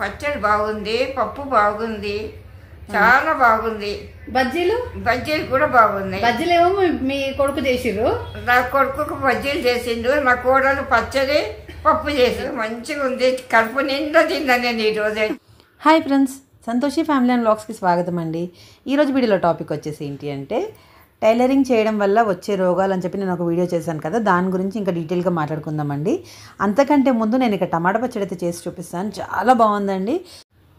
పచ్చడి బాగుంది, పప్పు బాగుంది, చాలా బాగుంది. బజ్జీలు కూడా బాగున్నాయి. బజ్జీలు ఏమో మీ కొడుకు చేసిర్రు, నా కొడుకు బజ్జీలు చేసిండు, నా కోడలు పచ్చడి పప్పు చేసిండు. మంచిగా ఉంది, కడుపు నిండా తిన్నా నేను ఈరోజు. Hi friends, Santoshi family and వ్లాగ్స్కి స్వాగతం అండి. ఈరోజు వీడియోలో టాపిక్ వచ్చేసి ఏంటి అంటే టైలరింగ్ చేయడం వల్ల వచ్చే రోగాలు అని చెప్పి నేను ఒక వీడియో చేశాను కదా, దాని గురించి ఇంకా డీటెయిల్గా మాట్లాడుకుందామండి. అంతకంటే ముందు నేను ఇక్కడ టమాటా పచ్చడి అయితే చేసి చూపిస్తాను. చాలా బాగుందండి,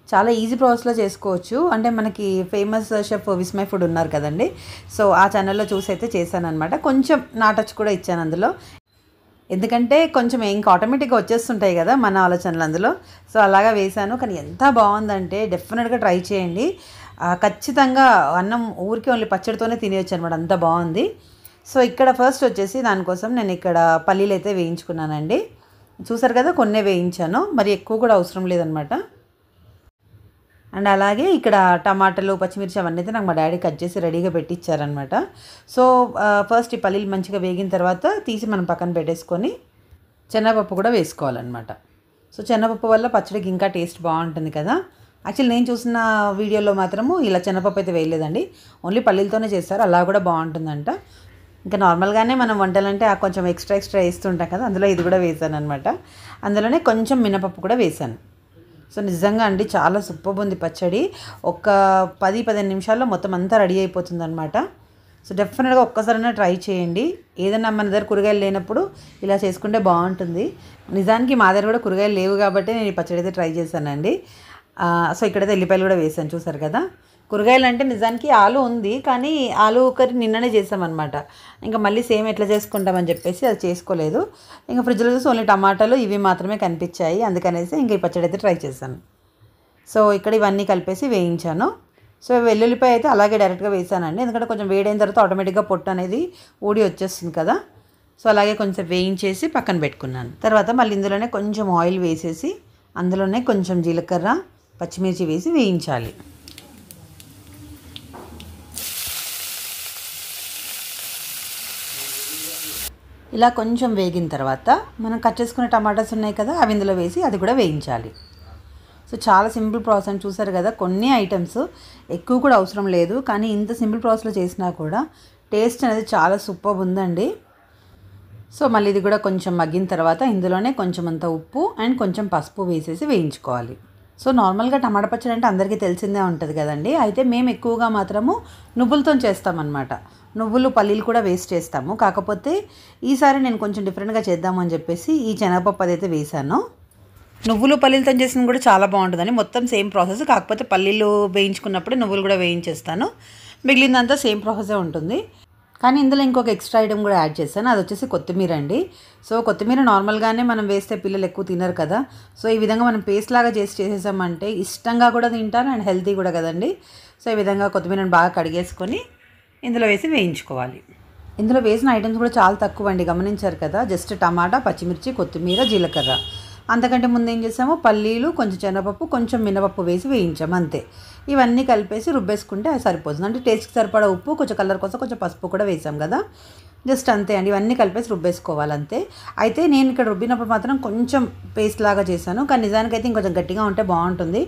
చాలా ఈజీ ప్రాసెస్లో చేసుకోవచ్చు. అంటే మనకి ఫేమస్ షెఫ్ విస్మయ్ ఫుడ్ ఉన్నారు కదండి, సో ఆ ఛానల్లో చూసి అయితే చేశాను అనమాట. కొంచెం నా టచ్ కూడా ఇచ్చాను అందులో, ఎందుకంటే కొంచెం ఇంకా ఆటోమేటిక్గా వచ్చేస్తుంటాయి కదా మన ఆలోచనలు అందులో. సో అలాగా వేశాను, కానీ ఎంత బాగుందంటే డెఫినెట్గా ట్రై చేయండి. ఖచ్చితంగా అన్నం ఊరికి ఓన్లీ పచ్చడితోనే తినేయచ్చు అనమాట, అంత బాగుంది. సో ఇక్కడ ఫస్ట్ వచ్చేసి దానికోసం నేను ఇక్కడ పల్లీలు అయితే వేయించుకున్నానండి. చూసారు కదా, కొన్నే వేయించాను, మరి ఎక్కువ కూడా అవసరం లేదనమాట. అండ్ అలాగే ఇక్కడ టమాటాలు, పచ్చిమిర్చి అవన్నీ అయితే నాకు మా డాడీ కట్ చేసి రెడీగా పెట్టించారనమాట. సో ఫస్ట్ ఈ పల్లీలు మంచిగా వేగిన తర్వాత తీసి మనం పక్కన పెట్టేసుకొని శనగపప్పు కూడా వేసుకోవాలన్నమాట. సో శనగపప్పు వల్ల పచ్చడికి ఇంకా టేస్ట్ బాగుంటుంది కదా. యాక్చువల్లీ నేను చూసిన వీడియోలో మాత్రము ఇలా శనగపప్పు అయితే వేయలేదండి, ఓన్లీ పల్లీలతోనే చేస్తారు, అలా కూడా బాగుంటుందంట. ఇంకా నార్మల్గానే మనం వంటలంటే కొంచెం ఎక్స్ట్రా వేస్తుంటాం కదా, అందులో ఇది కూడా వేసాను అనమాట. అందులోనే కొంచెం మినపప్పు కూడా వేసాను. సో నిజంగా అండి చాలా సూపర్ ఉంది పచ్చడి. ఒక 10-15 నిమిషాల్లో మొత్తం అంతా రెడీ అయిపోతుంది అనమాట. సో డెఫినెట్గా ఒక్కసారైనా ట్రై చేయండి. ఏదైనా మన దగ్గర కూరగాయలు లేనప్పుడు ఇలా చేసుకుంటే బాగుంటుంది. నిజానికి మా దగ్గర కూడా కూరగాయలు లేవు కాబట్టి నేను ఈ పచ్చడి అయితే ట్రై చేశానండి. సో ఇక్కడైతే ఎల్లిపాయలు కూడా వేసాను, చూసారు కదా. కూరగాయలు అంటే నిజానికి ఆలు ఉంది, కానీ ఆలు కర్రీ నిన్ననే చేసామన్నమాట. ఇంకా మళ్ళీ సేమ్ ఎట్లా చేసుకుంటామని చెప్పేసి అది చేసుకోలేదు. ఇంకా ఫ్రిడ్జ్లో చూసి ఓన్లీ టమాటాలు ఇవి మాత్రమే కనిపించాయి, అందుకనేసి ఇంకా ఈ పచ్చడి అయితే ట్రై చేశాను. సో ఇక్కడ ఇవన్నీ కలిపేసి వేయించాను. సో వెల్లుల్లిపాయ అయితే అలాగే డైరెక్ట్గా వేసానండి, ఎందుకంటే కొంచెం వేడైన తర్వాత ఆటోమేటిక్గా పొట్టు అనేది ఊడి వచ్చేస్తుంది కదా. సో అలాగే కొంచెం వేయించేసి పక్కన పెట్టుకున్నాను. తర్వాత మళ్ళీ ఇందులోనే కొంచెం ఆయిల్ వేసేసి అందులోనే కొంచెం జీలకర్ర, పచ్చిమిర్చి వేసి వేయించాలి. ఇలా కొంచెం వేగిన తర్వాత మనం కట్ చేసుకునే టమాటాస్ ఉన్నాయి కదా, అవి ఇందులో వేసి అది కూడా వేయించాలి. సో చాలా సింపుల్ ప్రాసెస్ అని చూసారు కదా. కొన్ని ఐటమ్స్ ఎక్కువ కూడా అవసరం లేదు, కానీ ఇంత సింపుల్ ప్రాసెస్లో చేసినా కూడా టేస్ట్ అనేది చాలా సూపర్ ఉందండి. సో మళ్ళీ ఇది కూడా కొంచెం మగ్గిన తర్వాత ఇందులోనే కొంచెం అంత ఉప్పు అండ్ కొంచెం పసుపు వేసేసి వేయించుకోవాలి. సో నార్మల్గా టమాటా పచ్చడి అంటే అందరికీ తెలిసిందే ఉంటుంది కదండి, అయితే మేము ఎక్కువగా మాత్రము నువ్వులతో చేస్తామన్నమాట. నువ్వులు, పల్లీలు కూడా వేస్ట్ చేస్తాము, కాకపోతే ఈసారి నేను కొంచెం డిఫరెంట్గా చేద్దామని చెప్పేసి ఈ శనగపప్పు అదైతే వేసాను. నువ్వులు పల్లీలతో చేసిన కూడా చాలా బాగుంటుందని, మొత్తం సేమ్ ప్రాసెస్, కాకపోతే పల్లీలు వేయించుకున్నప్పుడు నువ్వులు కూడా వేయించేస్తాను, మిగిలిందంతా సేమ్ ప్రాసెసే ఉంటుంది. కానీ ఇందులో ఇంకొక ఎక్స్ట్రా ఐటమ్ కూడా యాడ్ చేశాను, అది వచ్చేసి కొత్తిమీర అండి. సో కొత్తిమీర నార్మల్గానే మనం వేస్తే పిల్లలు ఎక్కువ తినరు కదా, సో ఈ విధంగా మనం పేస్ట్ లాగా చేసేసామంటే ఇష్టంగా కూడా తింటారు అండ్ హెల్తీ కూడా కదండి. సో ఈ విధంగా కొత్తిమీరని బాగా కడిగేసుకొని ఇందులో వేసి వేయించుకోవాలి. ఇందులో వేసిన ఐటమ్స్ కూడా చాలా తక్కువ అండి, గమనించారు కదా. జస్ట్ టమాటా, పచ్చిమిర్చి, కొత్తిమీర, జీలకర్ర. అంతకంటే ముందు ఏం చేసాము, పల్లీలు, కొంచెం శనగపప్పు, కొంచెం మినపప్పు వేసి వేయించాము, అంతే. ఇవన్నీ కలిపేసి రుబ్బేసుకుంటే అది సరిపోతుంది. అంటే టేస్ట్కి సరిపడా ఉప్పు, కొంచెం కలర్ కోసం కొంచెం పసుపు కూడా వేసాం కదా, జస్ట్ అంతే అండి. ఇవన్నీ కలిపేసి రుబ్బేసుకోవాలి అంతే. అయితే నేను ఇక్కడ రుబ్బినప్పుడు మాత్రం కొంచెం పేస్ట్ లాగా చేశాను, కానీ నిజానికైతే ఇంకొంచెం గట్టిగా ఉంటే బాగుంటుంది.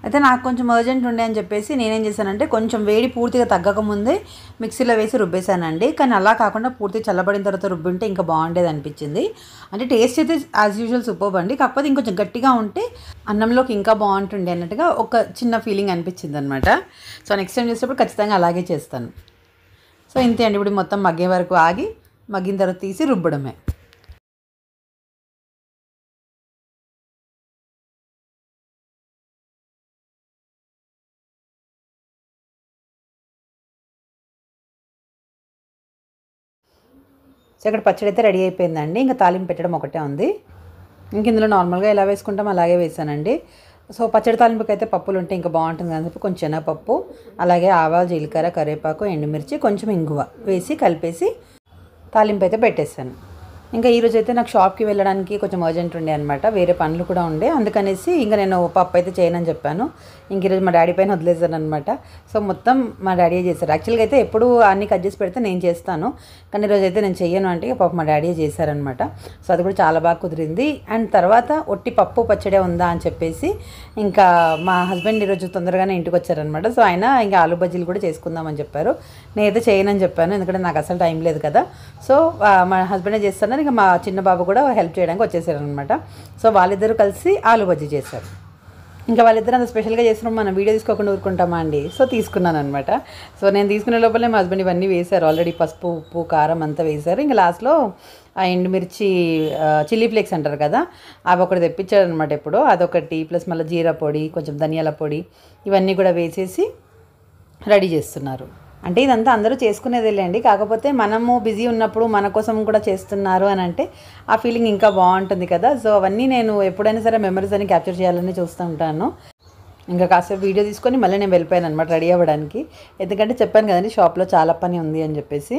అయితే నాకు కొంచెం అర్జెంట్ ఉండే అని చెప్పేసి నేనేం చేశానంటే కొంచెం వేడి పూర్తిగా తగ్గకముందే మిక్సీలో వేసి రుబ్బేశానండి. కానీ అలా కాకుండా పూర్తిగా చల్లబడిన తర్వాత రుబ్బుంటే ఇంకా బాగుండేది అనిపించింది. అంటే టేస్ట్ అయితే యాజ్ యూజువల్ సూపర్ అండి, కాకపోతే ఇంకొంచెం గట్టిగా ఉంటే అన్నంలోకి ఇంకా బాగుంటుండే అన్నట్టుగా ఒక చిన్న ఫీలింగ్ అనిపించింది అనమాట. సో నెక్స్ట్ టైం చేసేటప్పుడు ఖచ్చితంగా అలాగే చేస్తాను. సో ఇంతే అండి, ఇప్పుడు మొత్తం మగ్గే వరకు ఆగి మగ్గిన తర్వాత తీసి రుబ్బడమే. సో ఇక్కడ పచ్చడి అయితే రెడీ అయిపోయిందండి, ఇంకా తాలింపు పెట్టడం ఒకటే ఉంది. ఇంక ఇందులో నార్మల్గా ఎలా వేసుకుంటాం అలాగే వేసానండి. సో పచ్చడి తాలింపుకి అయితే పప్పులు ఉంటే ఇంకా బాగుంటుంది అని చెప్పి కొంచెం శనగపప్పు, అలాగే ఆవాలు, జీలకర్ర, కరివేపాకు, ఎండుమిర్చి, కొంచెం ఇంగువ వేసి కలిపేసి తాలింపు అయితే పెట్టేశాను. ఇంకా ఈరోజు అయితే నాకు షాప్కి వెళ్ళడానికి కొంచెం అర్జెంట్ ఉండే అనమాట, వేరే పనులు కూడా ఉండే, అందుకనేసి ఇంకా నేను పప్పు అయితే చేయనని చెప్పాను. ఇంక ఈరోజు మా డాడీ పైన వదిలేసాను అనమాట. సో మొత్తం మా డాడీ చేశారు. యాక్చువల్గా అయితే ఎప్పుడు అన్నీ కట్ చేసి పెడితే నేను చేస్తాను, కానీ ఈరోజు అయితే నేను చెయ్యను అంటే పాప మా డాడీ చేశారనమాట. సో అది కూడా చాలా బాగా కుదిరింది. అండ్ తర్వాత ఒట్టి పప్పు పచ్చడే ఉందా అని చెప్పేసి ఇంకా మా హస్బెండ్ ఈరోజు తొందరగానే ఇంటికి వచ్చారనమాట. సో ఆయన ఇంకా ఆలు బజ్జీలు కూడా చేసుకుందామని చెప్పారు. నేనైతే చేయనని చెప్పాను, ఎందుకంటే నాకు అసలు టైం లేదు కదా. సో మా హస్బెండే చేస్తాను, ఇంకా మా చిన్న బాబు కూడా హెల్ప్ చేయడానికి వచ్చేసారనమాట. సో వాళ్ళిద్దరూ కలిసి ఆలు బజ్జీ చేశారు. ఇంకా వాళ్ళిద్దరూ అంత స్పెషల్గా చేసినప్పుడు మనం వీడియో తీసుకోకుండా ఊరుకుంటామా అండి. సో తీసుకున్నాను అనమాట. సో నేను తీసుకునే లోపలే మా హస్బెండ్ ఇవన్నీ వేశారు, ఆల్రెడీ పసుపు ఉప్పు కారం అంతా వేశారు. ఇంకా లాస్ట్లో ఆ ఎండుమిర్చి చిల్లీ ఫ్లేక్స్ అంటారు కదా, అవి ఒకటి తెప్పించారు అనమాట. ఇప్పుడు అదొకటి ప్లస్ మళ్ళీ జీరా పొడి, కొంచెం ధనియాల పొడి, ఇవన్నీ కూడా వేసేసి రెడీ చేస్తున్నారు. అంటే ఇదంతా అందరూ చేసుకునేదేలేండి, కాకపోతే మనము బిజీ ఉన్నప్పుడు మన కోసం కూడా చేస్తున్నారు అని అంటే ఆ ఫీలింగ్ ఇంకా బాగుంటుంది కదా. సో అవన్నీ నేను ఎప్పుడైనా సరే మెమరీస్ అని క్యాప్చర్ చేయాలని చూస్తూ ఉంటాను. ఇంకా కాసేపు వీడియో తీసుకొని మళ్ళీ నేను వెళ్ళిపోయాను అనమాట రెడీ అవ్వడానికి, ఎందుకంటే చెప్పాను కదండి షాప్లో చాలా పని ఉంది అని చెప్పేసి.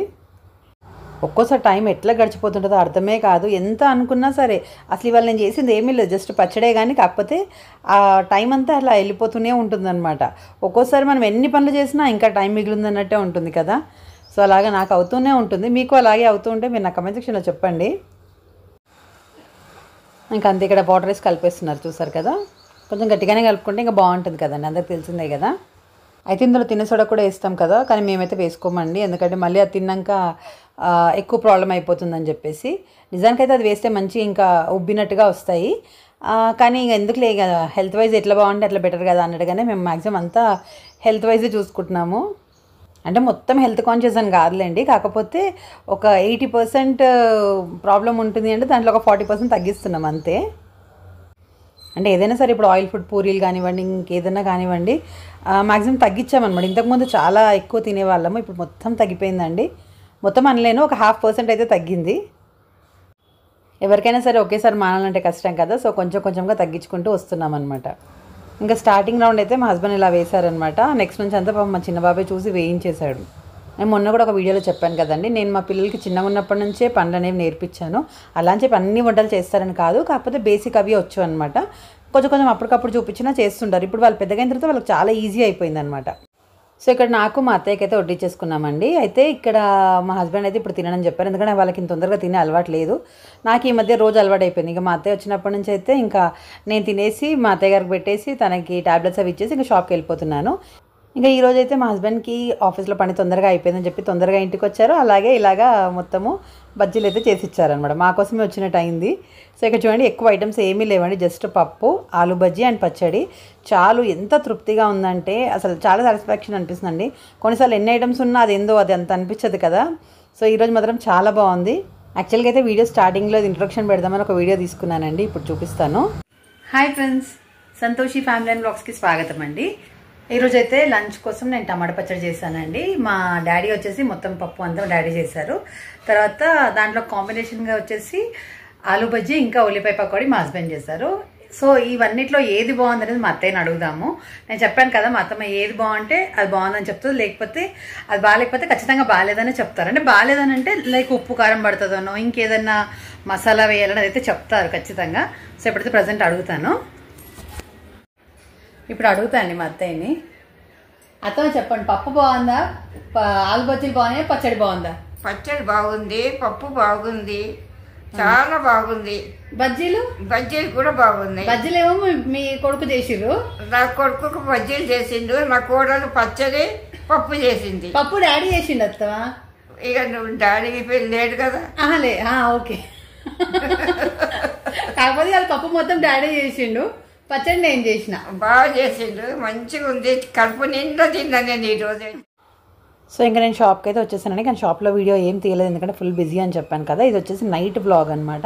ఒక్కోసారి టైం ఎట్లా గడిచిపోతుంటుందో అర్థమే కాదు. ఎంత అనుకున్నా సరే అసలు ఇవాళ నేను చేసింది ఏమీ లేదు, జస్ట్ పచ్చడే, కానీ కాకపోతే ఆ టైం అంతా అలా వెళ్ళిపోతూనే ఉంటుందన్నమాట. ఒక్కోసారి మనం ఎన్ని పనులు చేసినా ఇంకా టైం మిగిలిందన్నట్టే ఉంటుంది కదా. సో అలాగే నాకు అవుతూనే ఉంటుంది, మీకు అలాగే అవుతూ ఉంటే మీరు నా కమెంట్ సెక్షన్లో చెప్పండి. ఇంకా అంతే, ఇక్కడ వాటర్ వేసి కలిపేస్తున్నారు చూసారు కదా. కొంచెం గట్టిగానే కలుపుకుంటే ఇంకా బాగుంటుంది కదండి, అందరికి తెలిసిందే కదా. అయితే ఇందులో తినే సోడా కూడా వేస్తాం కదా, కానీ మేమైతే వేసుకోమండి, ఎందుకంటే మళ్ళీ అది తిన్నాక ఎక్కువ ప్రాబ్లం అయిపోతుందని చెప్పేసి. నిజానికైతే అది వేస్తే మంచి ఇంకా ఉబ్బినట్టుగా వస్తాయి, కానీ ఇక ఎందుకులే, ఇక హెల్త్ వైజ్ ఎట్లా బాగుంటే అట్లా బెటర్ కదా అన్నట్టుగానే మేము మ్యాక్సిమం అంతా హెల్త్ వైజే చూసుకుంటున్నాము. అంటే మొత్తం హెల్త్ కాన్షియస్ అని కాదులేండి, కాకపోతే ఒక 80% ప్రాబ్లం ఉంటుంది అంటే దాంట్లో ఒక 40% తగ్గిస్తున్నాం అంతే. అంటే ఏదైనా సరే ఇప్పుడు ఆయిల్ ఫుడ్ పూరీలు కానివ్వండి, ఇంకేదైనా కానివ్వండి, మ్యాక్సిమం తగ్గించామన్నమాట. ఇంతకుముందు చాలా ఎక్కువ తినేవాళ్ళము, ఇప్పుడు మొత్తం తగ్గిపోయిందండి. మొత్తం అనలేను, ఒక 0.5% అయితే తగ్గింది. ఎవరికైనా సరే ఒకేసారి మానాలంటే కష్టం కదా, సో కొంచెం కొంచెంగా తగ్గించుకుంటూ వస్తున్నాం అనమాట. ఇంకా స్టార్టింగ్ రౌండ్ అయితే మా హస్బెండ్ ఇలా వేశారనమాట. నెక్స్ట్ నుంచి అంతా మా చిన్న బాబాయ్ చూసి వేయించేశాడు. నేను మొన్న కూడా ఒక వీడియోలో చెప్పాను కదండి, నేను మా పిల్లలకి చిన్నగా ఉన్నప్పటి నుంచే పనులు అనేవి నేర్పించాను. అలా అని చెప్పి అన్ని వంటలు చేస్తారని కాదు, కాకపోతే బేసిక్ అవి వచ్చు అనమాట. కొంచెం కొంచెం అప్పటికప్పుడు చూపించినా చేస్తుంటారు. ఇప్పుడు వాళ్ళు పెద్దగా అయిన తర్వాత వాళ్ళకి చాలా ఈజీ అయిపోయింది అనమాట. సో ఇక్కడ నాకు మా అత్తయ్యకి అయితే వడ్డించేసుకున్నామండి. అయితే ఇక్కడ మా హస్బెండ్ అయితే ఇప్పుడు తినని చెప్పారు, ఎందుకంటే వాళ్ళకి ఇంత తొందరగా తినే అలవాటు లేదు. నాకు ఈ మధ్య రోజు అలవాటు అయిపోయింది. ఇంకా మా అత్తయ్య వచ్చినప్పటి నుంచి అయితే ఇంకా నేను తినేసి మా అత్తయ్య గారికి పెట్టేసి తనకి టాబ్లెట్స్ అవి ఇచ్చేసి ఇంకా షాప్కి వెళ్ళిపోతున్నాను. ఇంకా ఈరోజు అయితే మా హస్బెండ్కి ఆఫీస్లో పని తొందరగా అయిపోయిందని చెప్పి తొందరగా ఇంటికి వచ్చారు. అలాగే ఇలాగా మొత్తము బజ్జీలు అయితే చేసి ఇచ్చారనమాట, మా కోసమే వచ్చినట్టు అయింది. సో ఇక్కడ చూడండి, ఎక్కువ ఐటమ్స్ ఏమీ లేవండి, జస్ట్ పప్పు, ఆలు బజ్జీ అండ్ పచ్చడి చాలు. ఎంత తృప్తిగా ఉందంటే అసలు చాలా సాటిస్ఫాక్షన్ అనిపిస్తుందండి. కొన్నిసార్లు ఎన్ని ఐటమ్స్ ఉన్నా అది అంత అనిపించదు కదా. సో ఈరోజు మాత్రం చాలా బాగుంది. యాక్చువల్గా అయితే వీడియో స్టార్టింగ్లో ఇంట్రొడక్షన్ పెడదామని ఒక వీడియో తీసుకున్నానండి, ఇప్పుడు చూపిస్తాను. Hi friends, Santoshi family and బ్లాగ్స్కి స్వాగతం అండి. ఈరోజు అయితే లంచ్ కోసం నేను టమాటా పచ్చడి చేశానండి. మా డాడీ వచ్చేసి మొత్తం పప్పు అంతా డాడీ చేశారు. తర్వాత దాంట్లో కాంబినేషన్గా వచ్చేసి ఆలు బజ్జీ ఇంకా ఉల్లిపాయ పకోడీ మా హస్బెండ్ చేశారు. సో ఇవన్నిట్లో ఏది బాగుంది అనేది మా అత్తయ్యని అడుగుదాము. నేను చెప్పాను కదా, మా అత్తమ్మ ఏది బాగుంటే అది బాగుందని చెప్తుంది, లేకపోతే అది బాగాలేకపోతే ఖచ్చితంగా బాగాలేదని చెప్తారు. అంటే బాగాలేదని అంటే లైక్ ఉప్పు కారం పడుతుందనో ఇంకేదన్నా మసాలా వేయాలని అయితే చెప్తారు ఖచ్చితంగా. సో ఇప్పుడైతే ప్రజెంట్ అడుగుతాను. ఇప్పుడు అడుగుతాండి మా అత్తయ్యని. అత్తమ్మ చెప్పండి, పప్పు బాగుందా, ఆలు బజ్జీలు బాగున్నాయా, పచ్చడి బాగుందా? పచ్చడి బాగుంది, పప్పు బాగుంది, చాలా బాగుంది. బజ్జీలు కూడా బాగున్నాయి. బజ్జీలు ఏమో మీ కొడుకు చేసిర్రు, నా కొడుకు బజ్జీలు చేసిండు, నా కోడలు పచ్చడి పప్పు చేసింది. పప్పు డాడీ చేసిండు అత్తమ్మ. ఇక నువ్వు డాడీకి లేడు కదా. ఓకే. కాకపోతే వాళ్ళ పప్పు మొత్తం డాడీ చేసిండు, పచ్చడి నేను చేసిన. బాగా చేసిండు, మంచిగా ఉంది, కడుపు నిండా తిన్నా నేను ఈరోజు. సో ఇంకా నేను షాప్కి అయితే వచ్చేసానండి, కానీ షాప్లో వీడియో ఏం తీయలేదు ఎందుకంటే ఫుల్ బిజీ అని చెప్పాను కదా. ఇది వచ్చేసి నైట్ బ్లాగ్ అనమాట.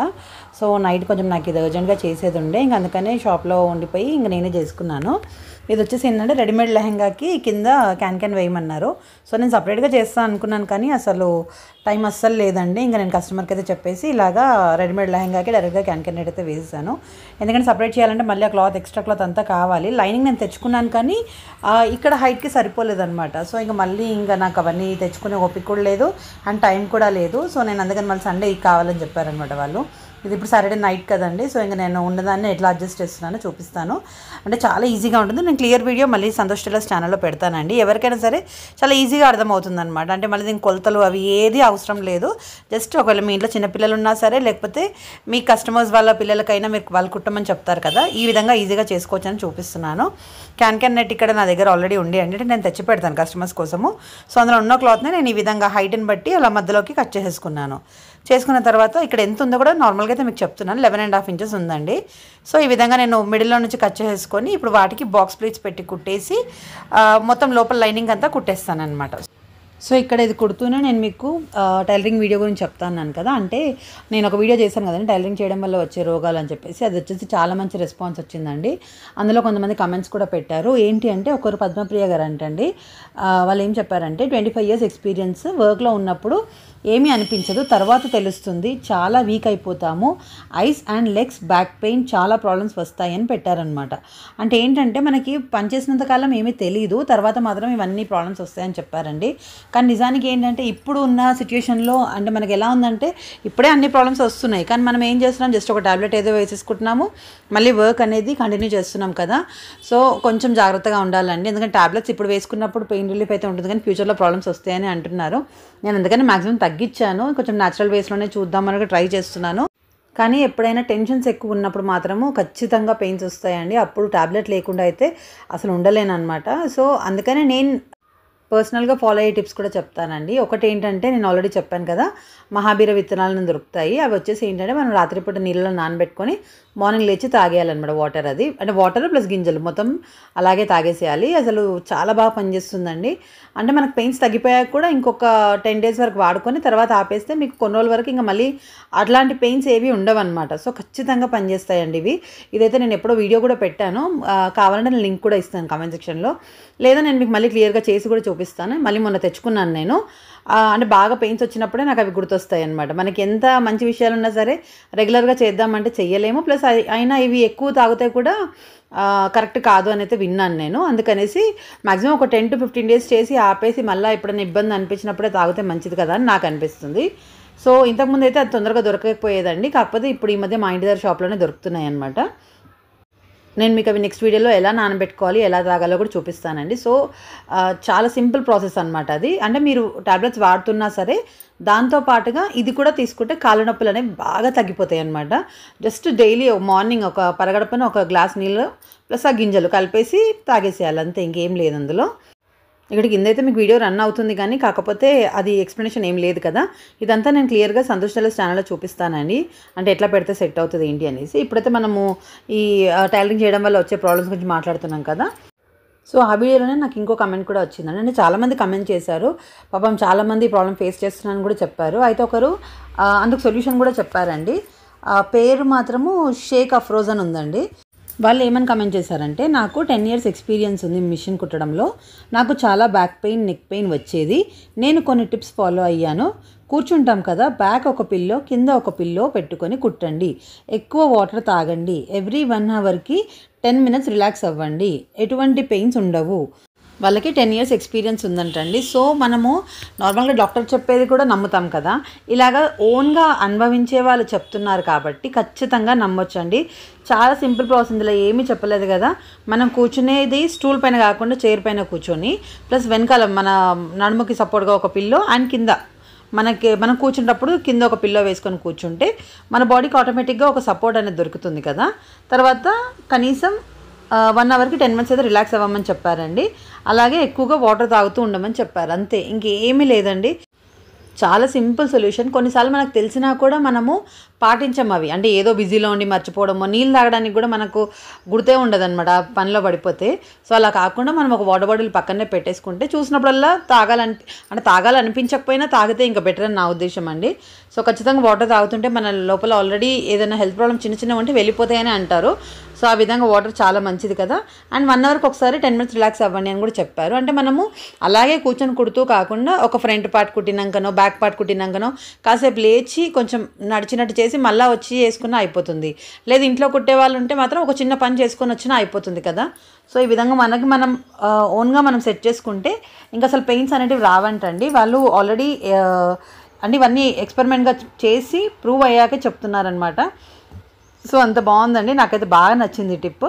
సో నైట్ కొంచెం నాకు ఇది అర్జెంట్గా చేసేది ఉండే, ఇంక అందుకనే షాప్లో ఉండిపోయి ఇంక నేనే చేసుకున్నాను. ఇది వచ్చేసి ఏంటంటే రెడీమేడ్ లెహంగాకి కింద క్యాన్ వేయమన్నారు. సో నేను సపరేట్గా చేస్తాను అనుకున్నాను, కానీ అసలు టైం అస్సలు లేదండి. ఇంకా నేను కస్టమర్కి అయితే చెప్పేసి ఇలాగా రెడీమేడ్ లెహంగాకి డైరెక్ట్గా క్యాన్ నెట్ అయితే వేసాను. ఎందుకంటే సపరేట్ చేయాలంటే మళ్ళీ ఆ క్లాత్ ఎక్స్ట్రా క్లాత్ అంతా కావాలి. లైనింగ్ నేను తెచ్చుకున్నాను కానీ ఇక్కడ హైట్కి సరిపోలేదన్నమాట. సో ఇంకా మళ్ళీ ఇంకా నాకు అవన్నీ తెచ్చుకునే ఓపిక కూడా లేదు అండ్ టైం కూడా లేదు. సో నేను అందుకని మళ్ళీ సండే కావాలని చెప్పారనమాట వాళ్ళు. ఇది ఇప్పుడు సాటర్డే నైట్ కదండి. సో ఇంకా నేను ఉన్నదాన్ని ఎట్లా అడ్జస్ట్ చేస్తున్నానో చూపిస్తాను. అంటే చాలా ఈజీగా ఉంటుంది. నేను క్లియర్ వీడియో మళ్ళీ సంతోష్ టైలర్స్ ఛానల్లో పెడతానండి. ఎవరికైనా సరే చాలా ఈజీగా అర్థమవుతుంది అనమాట. అంటే మళ్ళీ దీనికి కొలతలు అవి ఏది అవసరం లేదు. జస్ట్ ఒకవేళ మీ ఇంట్లో చిన్నపిల్లలు ఉన్నా సరే, లేకపోతే మీ కస్టమర్స్ వాళ్ళ పిల్లలకైనా మీరు వాళ్ళు కుట్టమని చెప్తారు కదా, ఈ విధంగా ఈజీగా చేసుకోవచ్చు అని చూపిస్తున్నాను. క్యాన్ నెట్ ఇక్కడ నా దగ్గర ఆల్రెడీ ఉండి అంటే నేను తెచ్చి పెడతాను కస్టమర్స్ కోసము. సో అందులో ఉన్న క్లాత్ని నేను ఈ విధంగా హైట్ని బట్టి అలా మధ్యలోకి కట్ చేసేసుకున్నాను. చేసుకున్న తర్వాత ఇక్కడ ఎంత ఉందో కూడా నార్మల్గా అయితే మీకు చెప్తున్నాను, 11.5 ఇంచెస్ ఉందండి. సో ఈ విధంగా నేను మిడిల్లో నుంచి కట్ చేసుకొని ఇప్పుడు వాటికి బాక్స్ ప్లీట్స్ పెట్టి కుట్టేసి మొత్తం లోపల లైనింగ్ అంతా కుట్టేస్తాను అనమాట. సో ఇక్కడ ఇది కుడుతూనే నేను మీకు టైలరింగ్ వీడియో గురించి చెప్తాను కదా. అంటే నేను ఒక వీడియో చేశాను కదండి టైలరింగ్ చేయడం వల్ల వచ్చే రోగాలు అని చెప్పేసి. అది వచ్చేసి చాలా మంచి రెస్పాన్స్ వచ్చిందండి. అందులో కొంతమంది కమెంట్స్ కూడా పెట్టారు. ఏంటి అంటే ఒకరు పద్మప్రియ గారు అంటండి, వాళ్ళు ఏం చెప్పారంటే 25 years ఎక్స్పీరియన్స్, వర్క్లో ఉన్నప్పుడు ఏమీ అనిపించదు, తర్వాత తెలుస్తుంది, చాలా వీక్ అయిపోతాము, ice and legs, back pain, చాలా ప్రాబ్లమ్స్ వస్తాయని పెట్టారనమాట. అంటే ఏంటంటే మనకి పనిచేసినంత కాలం ఏమీ తెలియదు, తర్వాత మాత్రం ఇవన్నీ ప్రాబ్లమ్స్ వస్తాయని చెప్పారండి. కానీ నిజానికి ఏంటంటే ఇప్పుడు ఉన్న సిచ్యువేషన్లో అంటే మనకి ఎలా ఉందంటే ఇప్పుడే అన్ని ప్రాబ్లమ్స్ వస్తున్నాయి, కానీ మనం ఏం చేస్తున్నాం, జస్ట్ ఒక టాబ్లెట్ ఏదో వేసేసుకుంటున్నాము, మళ్ళీ వర్క్ అనేది కంటిన్యూ చేస్తున్నాం కదా. సో కొంచెం జాగ్రత్తగా ఉండాలండి. ఎందుకంటే టాబ్లెట్స్ ఇప్పుడు వేసుకున్నప్పుడు పెయిన్ రిలీఫ్ అయితే ఉంటుంది, కానీ ఫ్యూచర్లో ప్రాబ్లమ్స్ వస్తాయని అంటున్నారు. నేను అందుకని మ్యాక్సిమం తగ్గించాను, కొంచెం న్యాచురల్ వేస్లోనే చూద్దామని ట్రై చేస్తున్నాను. కానీ ఎప్పుడైనా టెన్షన్స్ ఎక్కువ ఉన్నప్పుడు మాత్రము ఖచ్చితంగా పెయిన్స్ వస్తాయండి. అప్పుడు టాబ్లెట్ లేకుండా అయితే అసలు ఉండలేను అనమాట. సో అందుకనే నేను పర్సనల్గా ఫాలో అయ్యే టిప్స్ కూడా చెప్తానండి. ఒకటి ఏంటంటే నేను ఆల్రెడీ చెప్పాను కదా, మహాబీర విత్తనాలను దొరుకుతాయి. అవి వచ్చేసి ఏంటంటే మనం రాత్రిపూట నీళ్ళలో నానబెట్టుకొని మార్నింగ్ లేచి తాగేయాలన్నమాట. వాటర్ అది అంటే వాటర్ ప్లస్ గింజలు మొత్తం అలాగే తాగేసేయాలి. అసలు చాలా బాగా పనిచేస్తుందండి. అంటే మనకు పెయిన్స్ తగ్గిపోయాక కూడా ఇంకొక 10 days వరకు వాడుకొని తర్వాత ఆపేస్తే మీకు కొన్ని రోజుల వరకు ఇంకా మళ్ళీ అట్లాంటి పెయిన్స్ ఏవి ఉండవన్నమాట. సో ఖచ్చితంగా పనిచేస్తాయండి ఇవి. ఇదైతే నేను ఎప్పుడో వీడియో కూడా పెట్టాను, కావాలంటే నేను లింక్ కూడా ఇస్తాను కామెంట్ సెక్షన్లో, లేదా నేను మీకు మళ్ళీ క్లియర్గా చేసి కూడా చూపిస్తాను. మళ్ళీ మొన్న తెచ్చుకున్నాను నేను. అంటే బాగా పెయిన్స్ వచ్చినప్పుడే నాకు అవి గుర్తొస్తాయి అనమాట. మనకి ఎంత మంచి విషయాలు ఉన్నా సరే రెగ్యులర్గా చేద్దామంటే చెయ్యలేము. ప్లస్ అయినా ఇవి ఎక్కువ తాగితే కూడా కరెక్ట్ కాదు అని అయితే విన్నాను నేను. అందుకనేసి మ్యాక్సిమం ఒక 10 to 15 days చేసి ఆపేసి మళ్ళీ ఎప్పుడైనా ఇబ్బంది అనిపించినప్పుడే తాగితే మంచిది కదా అని నాకు అనిపిస్తుంది. సో ఇంతకుముందు అయితే అది తొందరగా దొరకకపోయేదండి, కాకపోతే ఇప్పుడు ఈ మధ్య మా ఇంటి దగ్గర షాప్లోనే దొరుకుతున్నాయి అనమాట. నేను మీకు అవి నెక్స్ట్ వీడియోలో ఎలా నానబెట్టుకోవాలి, ఎలా తాగాలో కూడా చూపిస్తానండి. సో చాలా సింపుల్ ప్రాసెస్ అనమాట అది. అంటే మీరు టాబ్లెట్స్ వాడుతున్నా సరే దాంతోపాటుగా ఇది కూడా తీసుకుంటే కాళ్ళ నొప్పులు అనేవి బాగా తగ్గిపోతాయి అనమాట. జస్ట్ డైలీ మార్నింగ్ ఒక పరగడపన ఒక గ్లాస్ నీళ్ళు ప్లస్ ఆ గింజలు కలిపేసి తాగేసేయాలి, అంతే, ఇంకేం లేదు అందులో. ఇక్కడ కింద అయితే మీకు వీడియో రన్ అవుతుంది కానీ కాకపోతే అది ఎక్స్ప్లెనేషన్ ఏం లేదు కదా. ఇదంతా నేను క్లియర్గా సంతోష్ టైలర్స్ ఛానల్లో చూపిస్తానండి, అంటే ఎట్లా పెడితే సెట్ అవుతుంది ఏంటి అనేసి. ఇప్పుడైతే మనము ఈ టైలరింగ్ చేయడం వల్ల వచ్చే ప్రాబ్లమ్స్ గురించి మాట్లాడుతున్నాం కదా. సో ఆ వీడియోలోనే నాకు ఇంకో కమెంట్ కూడా వచ్చిందండి. అంటే చాలామంది కమెంట్ చేశారు, పాపం చాలామంది ఈ ప్రాబ్లం ఫేస్ చేస్తున్నారని కూడా చెప్పారు. అయితే ఒకరు అందుకు సొల్యూషన్ కూడా చెప్పారండి. పేరు మాత్రము షేక్ అఫ్రోజ్ అని ఉందండి. వాళ్ళు ఏమని కమెంట్ చేశారంటే, నాకు 10 years ఎక్స్పీరియన్స్ ఉంది మిషన్ కుట్టడంలో, నాకు చాలా బ్యాక్ పెయిన్, నెక్ పెయిన్ వచ్చేది, నేను కొన్ని టిప్స్ ఫాలో అయ్యాను. కూర్చుంటాం కదా, బ్యాక్ ఒక పిల్లో కింద ఒక పిల్లో పెట్టుకొని కుట్టండి, ఎక్కువ వాటర్ తాగండి, ఎవ్రీ 1 hourకి 10 minutes రిలాక్స్ అవ్వండి, ఎటువంటి పెయిన్స్ ఉండవు. వాళ్ళకి 10 years ఎక్స్పీరియన్స్ ఉందంటండి. సో మనము నార్మల్గా డాక్టర్ చెప్పేది కూడా నమ్ముతాం కదా, ఇలాగా ఓన్గా అనుభవించే వాళ్ళు చెప్తున్నారు కాబట్టి ఖచ్చితంగా నమ్మొచ్చండి. చాలా సింపుల్ ప్రాసెస్, ఇందులో ఏమీ చెప్పలేదు కదా. మనం కూర్చునేది స్టూల్ పైన కాకుండా చైర్ పైన కూర్చొని, ప్లస్ వెనకాల మన నడుముకి సపోర్ట్గా ఒక పిల్లో అండ్ కింద మనం కూర్చుంటప్పుడు కింద ఒక పిల్లో వేసుకొని కూర్చుంటే మన బాడీకి ఆటోమేటిక్గా ఒక సపోర్ట్ అనేది దొరుకుతుంది కదా. తర్వాత కనీసం 1 hourకి 10 minutes అయితే రిలాక్స్ అవ్వమని చెప్పారండి. అలాగే ఎక్కువగా వాటర్ తాగుతూ ఉండమని చెప్పారు, అంతే, ఇంకేమీ లేదండి. చాలా సింపుల్ సొల్యూషన్. కొన్నిసార్లు మనకు తెలిసినా కూడా మనము పాటించం అవి, అంటే ఏదో బిజీలో ఉండి మర్చిపోవడమో, నీళ్ళు తాగడానికి కూడా మనకు గుర్తే ఉండదు అనమాట పనిలో పడిపోతే. సో అలా కాకుండా మనం ఒక వాటర్ బాటిల్ పక్కనే పెట్టేసుకుంటే చూసినప్పుడల్లా తాగాలనిపించకపోయినా తాగితే ఇంకా బెటర్ అని నా ఉద్దేశం అండి. సో ఖచ్చితంగా వాటర్ తాగుతుంటే మన లోపల ఆల్రెడీ ఏదైనా హెల్త్ ప్రాబ్లమ్ చిన్న ఉంటే వెళ్ళిపోతాయని అంటారు. సో సో ఆ విధంగా వాటర్ చాలా మంచిది కదా. అండ్ 1 అవర్కి ఒకసారి 10 minutes రిలాక్స్ అవ్వండి అని కూడా చెప్పారు. అంటే మనము అలాగే కూర్చొని కుడుతూ కాకుండా ఒక ఫ్రంట్ పార్ట్ కుట్టినాకనో బ్యాక్ పార్ట్ కుట్టినాకనో కాసేపు లేచి కొంచెం నడిచినట్టు చేసి మళ్ళీ వచ్చి చేసుకున్నా అయిపోతుంది. లేదు ఇంట్లో కుట్టే వాళ్ళు ఉంటే మాత్రం ఒక చిన్న పని చేసుకొని వచ్చినా అయిపోతుంది కదా. సో ఈ విధంగా మనం ఓన్గా మనం సెట్ చేసుకుంటే ఇంకా అసలు పెయిన్స్ అనేటివి రావంటండి. వాళ్ళు ఆల్రెడీ అంటే ఇవన్నీ ఎక్స్పెరిమెంట్గా చేసి ప్రూవ్ అయ్యాకే చెప్తున్నారనమాట. సో అంత బాగుందండి, నాకైతే బాగా నచ్చింది టిప్.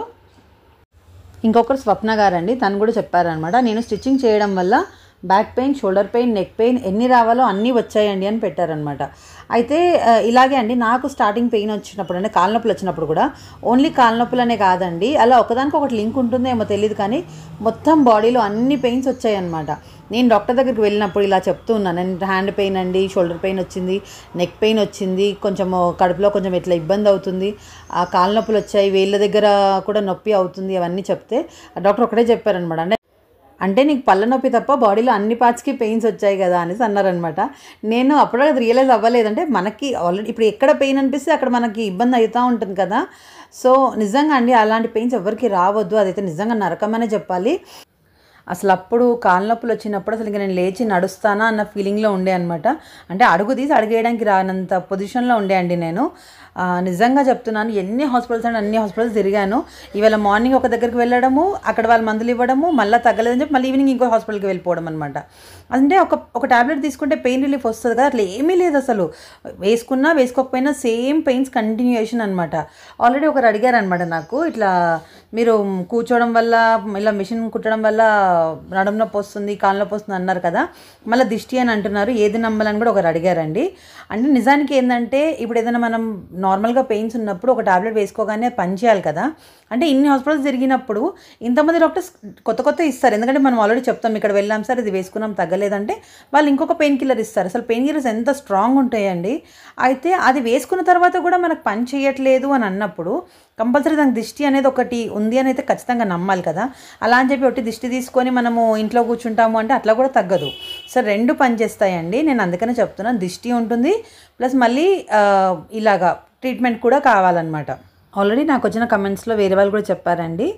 ఇంకొకరు స్వప్న గారండి, తను కూడా చెప్పారనమాట, నేను స్టిచ్చింగ్ చేయడం వల్ల back pain, shoulder pain, neck pain ఎన్ని రావాలో అన్నీ వచ్చాయండి అని పెట్టారనమాట. అయితే ఇలాగే అండి నాకు స్టార్టింగ్ పెయిన్ వచ్చినప్పుడు అంటే కాళ్ళ నొప్పులు వచ్చినప్పుడు కూడా ఓన్లీ కాళ్ళ నొప్పులనే కాదండి, అలా ఒకదానికి ఒకటి లింక్ ఉంటుందేమో తెలియదు కానీ మొత్తం బాడీలో అన్ని పెయిన్స్ వచ్చాయన్నమాట. నేను డాక్టర్ దగ్గరికి వెళ్ళినప్పుడు ఇలా చెప్తూ ఉన్నాను, నేను హ్యాండ్ పెయిన్ అండి, షోల్డర్ పెయిన్ వచ్చింది, నెక్ పెయిన్ వచ్చింది, కొంచెం కడుపులో కొంచెం ఇట్లా ఇబ్బంది అవుతుంది, ఆ కాళ్ళ నొప్పులు వచ్చాయి, వేళ్ళ దగ్గర కూడా నొప్పి అవుతుంది అవన్నీ చెప్తే డాక్టర్ ఒకటే చెప్పారనమాట, అంటే నీకు పళ్ళ నొప్పి తప్ప బాడీలో అన్ని పార్ట్స్కి పెయిన్స్ వచ్చాయి కదా అనేసి అన్నారనమాట. నేను అప్పుడు అది రియలైజ్ అవ్వలేదంటే మనకి ఆల్రెడీ ఇప్పుడు ఎక్కడ పెయిన్ అనిపిస్తే అక్కడ మనకి ఇబ్బంది అవుతూ ఉంటుంది కదా. సో నిజంగా అండి అలాంటి పెయిన్స్ ఎవరికి రావద్దు, అదైతే నిజంగా నరకమనే చెప్పాలి. అసలు అప్పుడు కాళ్ళ నొప్పులు వచ్చినప్పుడు అసలు ఇంకా నేను లేచి నడుస్తానా అన్న ఫీలింగ్లో ఉండే అనమాట. అంటే అడుగు తీసి అడిగేయడానికి రానంత పొజిషన్లో ఉండే అండి నేను. నిజంగా చెప్తున్నాను, ఎన్ని హాస్పిటల్స్ అంటే అన్ని హాస్పిటల్స్ తిరిగాను. ఇవాళ మార్నింగ్ ఒక దగ్గరికి వెళ్ళడము, అక్కడ వాళ్ళు మందులు ఇవ్వడము, మళ్ళీ తగ్గలేదని చెప్పి మళ్ళీ ఈవినింగ్ ఇంకో హాస్పిటల్కి వెళ్ళిపోవడం అనమాట. అంటే ఒక ట్యాబ్లెట్ తీసుకుంటే పెయిన్ రిలీఫ్ వస్తుంది కదా, అట్లా ఏమీ లేదు అసలు. వేసుకున్నా వేసుకోకపోయినా సేమ్ పెయిన్స్ కంటిన్యూయేషన్ అనమాట. ఆల్రెడీ ఒకరు అడిగారనమాట నాకు, ఇట్లా మీరు కూర్చోవడం వల్ల ఇలా మిషన్ కుట్టడం వల్ల నడుము నొప్పి వస్తుంది, కాళ్ళ నొప్పి వస్తుంది అన్నారు కదా, మళ్ళీ దిష్టి అని అంటున్నారు, ఏది నమ్మాలని కూడా ఒకరు అడిగారండి. అంటే నిజానికి ఏంటంటే ఇప్పుడు ఏదైనా మనం నార్మల్గా పెయిన్స్ ఉన్నప్పుడు ఒక టాబ్లెట్ వేసుకోగానే పని చేయాలి కదా. అంటే ఇన్ని హాస్పిటల్స్ తిరిగినప్పుడు ఇంతమంది డాక్టర్స్ కొత్త ఇస్తారు, ఎందుకంటే మనం ఆల్రెడీ చెప్తాం ఇక్కడ వెళ్ళాం సార్ ఇది వేసుకున్నాం తగ్గలేదంటే వాళ్ళు ఇంకొక పెయిన్ కిల్లర్ ఇస్తారు. అసలు పెయిన్ కిల్లర్స్ ఎంత స్ట్రాంగ్ ఉంటాయండి. అయితే అది వేసుకున్న తర్వాత కూడా మనకు పని చేయట్లేదు అని అన్నప్పుడు కంపల్సరీ దానికి దిష్టి అనేది ఒకటి ఉంది అని అయితే ఖచ్చితంగా నమ్మాలి కదా. అలా అని చెప్పి ఒకటి దిష్టి తీసుకొని మనము ఇంట్లో కూర్చుంటాము అంటే అట్లా కూడా తగ్గదు. సో 2 పని చేస్తాయండి. నేను అందుకనే చెప్తున్నాను, దిష్టి ఉంటుంది ప్లస్ మళ్ళీ ఇలాగా ట్రీట్మెంట్ కూడా కావాలన్నమాట. ఆల్రెడీ నాకు వచ్చిన కమెంట్స్లో వేరే వాళ్ళు కూడా చెప్పారండి.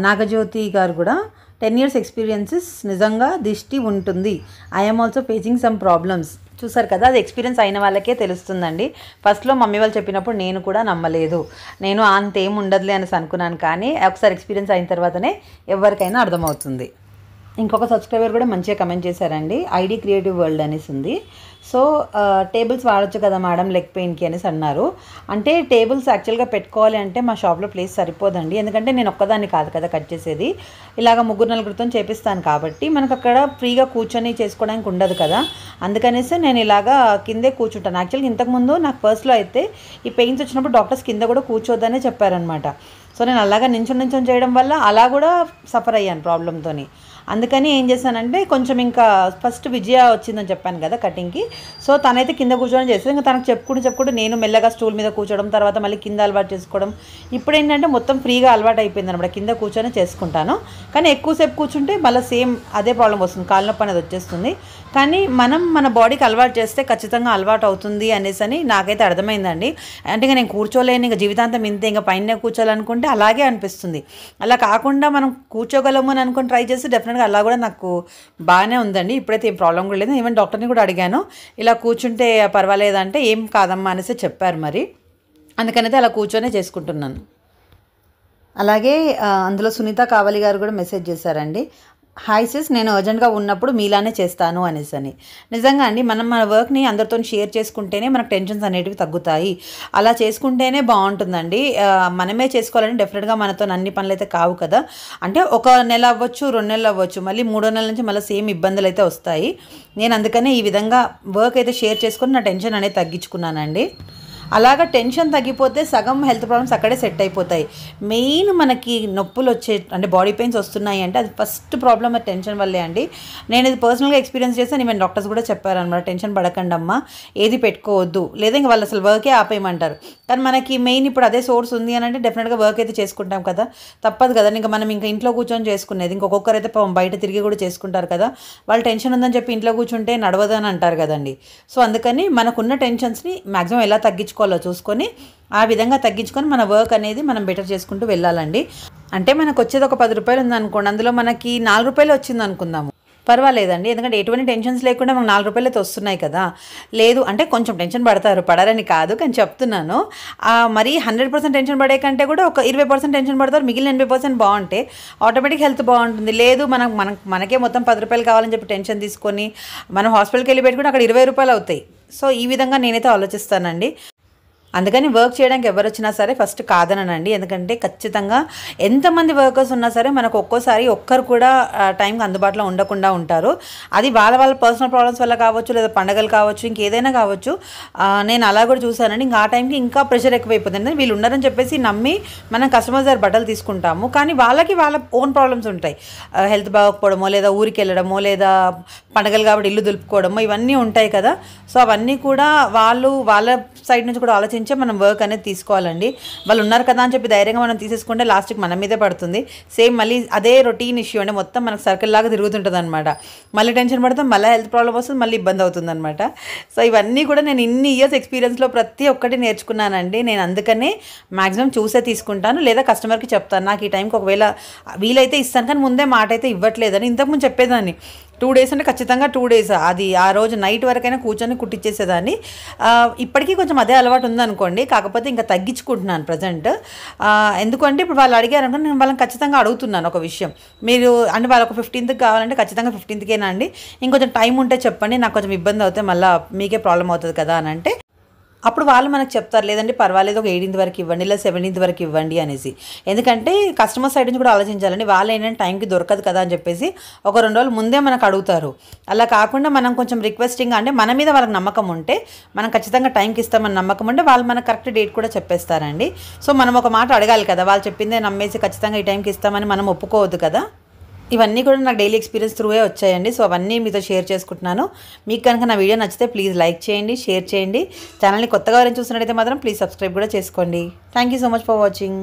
నాగజ్యోతి గారు కూడా 10 years ఎక్స్పీరియన్సెస్ నిజంగా దిష్టి ఉంటుంది, I'm also facing some problems. చూసారు కదా, అది ఎక్స్పీరియన్స్ అయిన వాళ్ళకే తెలుస్తుందండి. ఫస్ట్లో మమ్మీ వాళ్ళు చెప్పినప్పుడు నేను కూడా నమ్మలేదు, నేను అంతేం ఉండదులే అనేసి అనుకున్నాను, కానీ ఒకసారి ఎక్స్పీరియన్స్ అయిన తర్వాతనే ఎవరికైనా అర్థమవుతుంది. ఇంకొక సబ్స్క్రైబర్ కూడా మంచిగా కమెంట్ చేశారండి, ఐడి క్రియేటివ్ వరల్డ్ అనేసి ఉంది. సో టేబుల్స్ వాడచ్చు కదా మేడం లెగ్ పెయిన్కి అనేసి అన్నారు. అంటే టేబుల్స్ యాక్చువల్గా పెట్టుకోవాలి అంటే మా షాప్లో ప్లేస్ సరిపోదండి, ఎందుకంటే నేను ఒక్కదాన్ని కాదు కదా కట్ చేసేది, ఇలాగ 3-4 చేపిస్తాను కాబట్టి మనకు అక్కడ ఫ్రీగా కూర్చొని చేసుకోవడానికి ఉండదు కదా. అందుకనేసి నేను ఇలాగా కిందే కూర్చుంటాను. యాక్చువల్గా ఇంతకుముందు నాకు ఫస్ట్లో అయితే ఈ పెయిన్స్ వచ్చినప్పుడు డాక్టర్స్ కింద కూడా కూర్చోద్దనే చెప్పారనమాట. సో నేను అలాగా నించొని చేయడం వల్ల అలా కూడా సఫర్ అయ్యాను ప్రాబ్లంతో. అందుకని ఏం చేశానంటే కొంచెం ఇంకా ఫస్ట్ విజయ వచ్చిందని చెప్పాను కదా కటింగ్కి, సో తనైతే కింద కూర్చోవడం చేసేది. ఇంకా తనకు చెప్పుకుంటూ నేను మెల్లగా స్టూల్ మీద కూర్చోవడం, తర్వాత మళ్ళీ కింద అలవాటు చేసుకోవడం. ఇప్పుడు ఏంటంటే మొత్తం ఫ్రీగా అలవాటు అయిపోయింది అనమాట, కింద కూర్చొని చేసుకుంటాను. కానీ ఎక్కువసేపు కూర్చుంటే మళ్ళీ సేమ్ అదే ప్రాబ్లం వస్తుంది, కాళ్ళ నొప్పి అనేది వచ్చేస్తుంది. కానీ మనం మన బాడీకి అలవాటు చేస్తే ఖచ్చితంగా అలవాటు అవుతుంది అనేసి అని నాకైతే అర్థమైందండి. అంటే ఇంకా నేను కూర్చోలేను, ఇంకా జీవితాంతం ఇంతే, ఇంకా పైన కూర్చోాలనుకుంటే అలాగే అనిపిస్తుంది. అలా కాకుండా మనం కూర్చోగలము అని అనుకుని ట్రై చేస్తే డెఫినెట్గా అలా కూడా నాకు బాగానే ఉందండి. ఇప్పుడైతే ఏం ప్రాబ్లం కూడా లేదు. ఈవెన్ డాక్టర్ని కూడా అడిగాను, ఇలా కూర్చుంటే పర్వాలేదంటే ఏం కాదమ్మా అనేసి చెప్పారు. మరి అందుకనైతే అలా కూర్చొనే చేసుకుంటున్నాను. అలాగే అందులో సునీత కావలి గారు కూడా మెసేజ్ చేశారండి, హాయ్ సిస్, నేను అర్జెంట్గా ఉన్నప్పుడు మీలానే చేస్తాను అనేసి అని. నిజంగా అండి, మనం మన వర్క్ని అందరితో షేర్ చేసుకుంటేనే మనకు టెన్షన్స్ అనేటివి తగ్గుతాయి. అలా చేసుకుంటేనే బాగుంటుందండి. మనమే చేసుకోవాలంటే డెఫినెట్గా మనతో అన్ని పనులు అయితే కావు కదా. అంటే 1 నెల అవ్వచ్చు, 2 నెలలు అవ్వచ్చు, మళ్ళీ 3వ నెల నుంచి మళ్ళీ సేమ్ ఇబ్బందులు అయితే వస్తాయి. నేను అందుకనే ఈ విధంగా వర్క్ అయితే షేర్ చేసుకొని నా టెన్షన్ అనేది తగ్గించుకున్నానండి. అలాగా టెన్షన్ తగ్గిపోతే సగం హెల్త్ ప్రాబ్లమ్స్ అక్కడే సెట్ అయిపోతాయి. మెయిన్ మనకి నొప్పులు అంటే బాడీ పెయిన్స్ వస్తున్నాయి అంటే అది ఫస్ట్ ప్రాబ్లమ్ టెన్షన్ వల్లే అండి. నేను ఇది పర్సనల్గా ఎక్స్పీరియన్స్ చేస్తాను. ఈవెన్ డాక్టర్స్ కూడా చెప్పారనమాట, టెన్షన్ పడకండి అమ్మా, ఏది పెట్టుకోవద్దు, లేదా ఇంక వాళ్ళు అసలు వర్కే ఆపేయమంటారు. కానీ మనకి మెయిన్ ఇప్పుడు అదే సోర్స్ ఉంది అని అంటే డెఫినెట్గా వర్క్ అయితే చేసుకుంటాం కదా, తప్పదు కదా. ఇంకా మనం ఇంకా ఇంట్లో కూర్చొని చేసుకునేది, ఇంకొకరైతే బయట తిరిగి కూడా చేసుకుంటారు కదా. వాళ్ళు టెన్షన్ ఉందని చెప్పి ఇంట్లో కూర్చుంటే నడవదు అని అంటారు కదండి. సో అందుకని మనకున్న టెన్షన్స్ని మ్యాక్సిమం ఎలా తగ్గించుకోవాలో చూసుకొని ఆ విధంగా తగ్గించుకొని మన వర్క్ అనేది మనం బెటర్ చేసుకుంటూ వెళ్ళాలండి. అంటే మనకు వచ్చేది ఒక 10 రూపాయలు ఉందనుకోండి, అందులో మనకి 4 రూపాయలు వచ్చింది అనుకుందాము, పర్వాలేదండి. ఎందుకంటే ఎటువంటి టెన్షన్స్ లేకుండా మనకు 4 రూపాయలు అయితే వస్తున్నాయి కదా. లేదు అంటే కొంచెం టెన్షన్ పడతారు, పడారని కాదు, కానీ చెప్తున్నాను. మరి 100% టెన్షన్ పడే కంటే కూడా ఒక 20% టెన్షన్ పడతారు, మిగిలిన 80% బాగుంటే ఆటోమేటిక్ హెల్త్ బాగుంటుంది. లేదు మనకే మొత్తం 10 రూపాయలు కావాలని చెప్పి టెన్షన్ తీసుకొని మనం హాస్పిటల్కి వెళ్ళి పెట్టుకుంటే అక్కడ 20 రూపాయలు అవుతాయి. సో ఈ విధంగా నేనైతే ఆలోచిస్తానండి. అందుకని వర్క్ చేయడానికి ఎవరు వచ్చినా సరే ఫస్ట్ కాదనండి. ఎందుకంటే ఖచ్చితంగా ఎంతమంది వర్కర్స్ ఉన్నా సరే మనకు ఒక్కోసారి ఒక్కరు కూడా టైంకి అందుబాటులో ఉండకుండా ఉంటారు. అది వాళ్ళ పర్సనల్ ప్రాబ్లమ్స్ వల్ల కావచ్చు, లేదా పండగలు కావచ్చు, ఇంకేదైనా కావచ్చు. నేను అలా కూడా చూసానండి. ఇంకా ఆ టైంకి ఇంకా ప్రెషర్ ఎక్కువైపోతుంది. వీళ్ళు ఉన్నారని చెప్పేసి నమ్మి మనం కస్టమర్స్ దగ్గర బట్టలు తీసుకుంటాము, కానీ వాళ్ళకి వాళ్ళ ఓన్ ప్రాబ్లమ్స్ ఉంటాయి. హెల్త్ బాగోకపోవడమో, లేదా ఊరికి వెళ్ళడమో, లేదా పండగలు కాబట్టి ఇల్లు దులుపుకోవడమో, ఇవన్నీ ఉంటాయి కదా. సో అవన్నీ కూడా వాళ్ళ సైడ్ నుంచి కూడా ఆలోచించి మనం వర్క్ అనేది తీసుకోవాలండి. వాళ్ళు ఉన్నారు కదా అని చెప్పి ధైర్యంగా మనం తీసేసుకుంటే లాస్ట్కి మన మీదే పడుతుంది. సేమ్ మళ్ళీ అదే రొటీన్ ఇష్యూ అంటే మొత్తం మనకు సర్కిల్ లాగా తిరుగుతుంటుంది అనమాట. మళ్ళీ టెన్షన్ పడతాం, మళ్ళీ హెల్త్ ప్రాబ్లమ్ వస్తుంది, మళ్ళీ ఇబ్బంది అవుతుంది అనమాట. సో ఇవన్నీ కూడా నేను ఇన్ని ఇయర్స్ ఎక్స్పీరియన్స్లో ప్రతి ఒక్కటి నేర్చుకున్నానండి. నేను అందుకనే మ్యాక్సిమం చూసే తీసుకుంటాను, లేదా కస్టమర్కి చెప్తాను నాకు ఈ టైంకి ఒకవేళ వీలైతే ఇస్తాను, కానీ ముందే మాట అయితే ఇవ్వట్లేదని ఇంతకుముందు చెప్పేదాన్ని. 2 days అంటే ఖచ్చితంగా 2 days, అది ఆ రోజు నైట్ వరకైనా కూర్చొని కుట్టించేసేదాన్ని. ఇప్పటికీ కొంచెం అదే అలవాటు ఉందనుకోండి, కాకపోతే ఇంకా తగ్గించుకుంటున్నాను ప్రజెంట్. ఎందుకంటే ఇప్పుడు వాళ్ళు అడిగారు అనుకోండి, నేను వాళ్ళని ఖచ్చితంగా అడుగుతున్నాను ఒక విషయం. మీరు అంటే వాళ్ళకు 15th కావాలంటే ఖచ్చితంగా 15thకేనా అండి, ఇంకొంచెం టైం ఉంటే చెప్పండి, నాకు కొంచెం ఇబ్బంది అవుతే మళ్ళీ మీకే ప్రాబ్లం అవుతుంది కదా అని అంటే అప్పుడు వాళ్ళు మనకు చెప్తారు, లేదంటే పర్వాలేదు ఒక 18th వరకు ఇవ్వండి, లేదా 17th వరకు ఇవ్వండి అనేసి. ఎందుకంటే కస్టమర్ సైడ్ నుంచి కూడా ఆలోచించాలండి. వాళ్ళు ఏంటంటే టైంకి దొరకదు కదా అని చెప్పేసి ఒక 2 రోజులు ముందే మనకు అడుగుతారు. అలా కాకుండా మనం కొంచెం రిక్వెస్టింగ్, అంటే మన మీద వాళ్ళకి నమ్మకం ఉంటే, మనం ఖచ్చితంగా టైంకి ఇస్తామని నమ్మకం ఉంటే వాళ్ళు మనకు కరెక్ట్ డేట్ కూడా చెప్పేస్తారండి. సో మనం ఒక మాట అడగాలి కదా, వాళ్ళు చెప్పిందే నమ్మేసి ఖచ్చితంగా ఈ టైంకి ఇస్తామని మనం ఒప్పుకోవద్దు కదా. ఇవన్నీ కూడా నాకు డైలీ ఎక్స్పీరియన్స్ త్రూవే వచ్చాయండి. సో అవన్నీ మీతో షేర్ చేసుకుంటున్నాను. మీకు కనుక నా వీడియో నచ్చితే ప్లీజ్ లైక్ చేయండి, షేర్ చేయండి. ఛానల్ని కొత్తగా ఎవరైనా చూసినట్టయితే మాత్రం ప్లీజ్ సబ్స్క్రైబ్ కూడా చేసుకోండి. Thank you so much for watching.